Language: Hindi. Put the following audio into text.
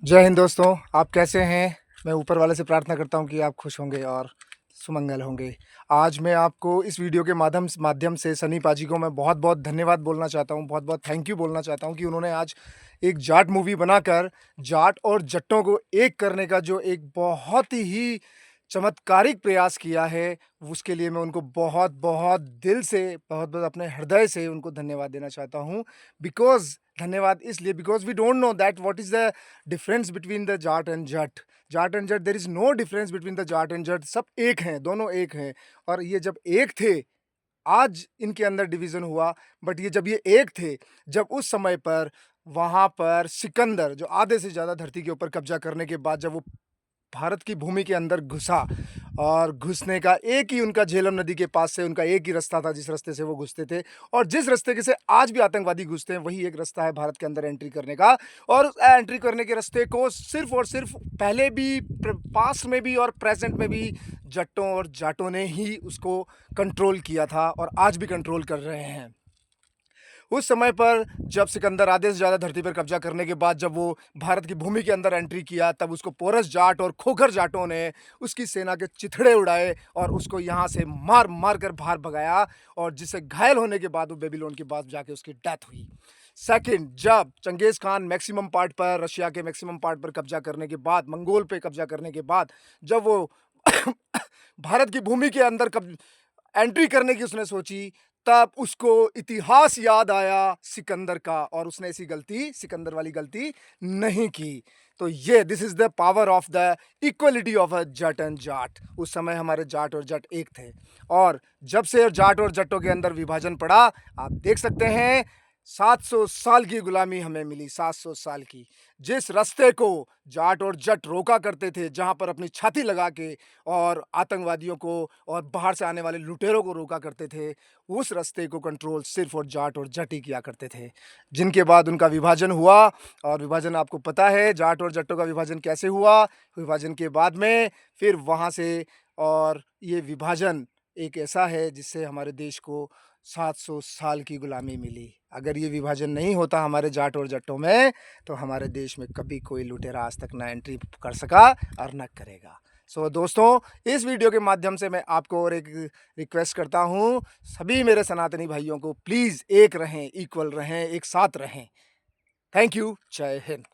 जय हिंद दोस्तों, आप कैसे हैं? मैं ऊपर वाले से प्रार्थना करता हूँ कि आप खुश होंगे और सुमंगल होंगे। आज मैं आपको इस वीडियो के माध्यम से सनी पाजी को मैं बहुत-बहुत धन्यवाद बोलना चाहता हूँ, बहुत-बहुत थैंक यू बोलना चाहता हूँ कि उन्होंने आज एक जाट मूवी बनाकर जाट और जट्टों को एक करने का जो एक बहुत ही चमत्कारिक प्रयास किया है, उसके लिए मैं उनको बहुत-बहुत दिल से, बहुत-बहुत अपने हृदय से उनको धन्यवाद देना चाहता हूँ। बिकॉज़ धन्यवाद इसलिए because we don't know that what is the difference between the Jat and Jatt. Jat and Jatt there is no difference between the Jat and Jatt, सब एक हैं, दोनों एक हैं। और ये जब एक थे, आज इनके अंदर डिवीज़न हुआ, बट ये जब ये एक थे, जब उस समय पर वहाँ पर सिकंदर जो आधे से ज़्यादा धरती के ऊपर कब्ज़ा करने के बाद जब वो भारत की भूमि के अंदर घुसा और घुसने का एक ही उनका झेलम नदी के पास से उनका एक ही रास्ता था जिस रास्ते से वो घुसते थे और जिस रास्ते के से आज भी आतंकवादी घुसते हैं वही एक रास्ता है भारत के अंदर एंट्री करने का। और उस एंट्री करने के रास्ते को सिर्फ और सिर्फ पहले भी पास्ट में भी और प्रेजेंट में भी जट्टों और जाटों ने ही उसको कंट्रोल किया था और आज भी कंट्रोल कर रहे हैं। उस समय पर जब सिकंदर आधे से ज़्यादा धरती पर कब्जा करने के बाद जब वो भारत की भूमि के अंदर एंट्री किया, तब उसको पोरस जाट और खोखर जाटों ने उसकी सेना के चिथड़े उड़ाए और उसको यहाँ से मार-मार कर बाहर भगाया और जिससे घायल होने के बाद वो बेबीलोन के पास जाके उसकी डेथ हुई। सेकंड, जब चंगेज़ खान मैक्सिमम पार्ट पर, रशिया के मैक्सिमम पार्ट पर कब्जा करने के बाद, मंगोल पे कब्जा करने के बाद, जब वो भारत की भूमि के अंदर कब एंट्री करने की उसने सोची, तब उसको इतिहास याद आया सिकंदर का और उसने ऐसी गलती, सिकंदर वाली गलती नहीं की। तो ये this is the power of the equality of a जट एंड जाट। उस समय हमारे जाट और जट एक थे और जब से जाट और जट्टों के अंदर विभाजन पड़ा, आप देख सकते हैं 700 साल की गुलामी हमें मिली, 700 साल की। जिस रास्ते को जाट और जट रोका करते थे, जहाँ पर अपनी छाती लगा के और आतंकवादियों को और बाहर से आने वाले लुटेरों को रोका करते थे, उस रास्ते को कंट्रोल सिर्फ और जाट और जट ही किया करते थे। जिनके बाद उनका विभाजन हुआ और विभाजन आपको पता है जाट और जट्टों का विभाजन कैसे हुआ। विभाजन के बाद में फिर वहाँ से और ये विभाजन एक ऐसा है जिससे हमारे देश को 700 साल की गुलामी मिली। अगर ये विभाजन नहीं होता हमारे जाट और जट्टों में, तो हमारे देश में कभी कोई लुटेरा आज तक ना एंट्री कर सका और ना करेगा। सो दोस्तों, इस वीडियो के माध्यम से मैं आपको और एक रिक्वेस्ट करता हूँ, सभी मेरे सनातनी भाइयों को प्लीज़ एक रहें, इक्वल रहें, एक साथ रहें। Thank you. जय हिंद।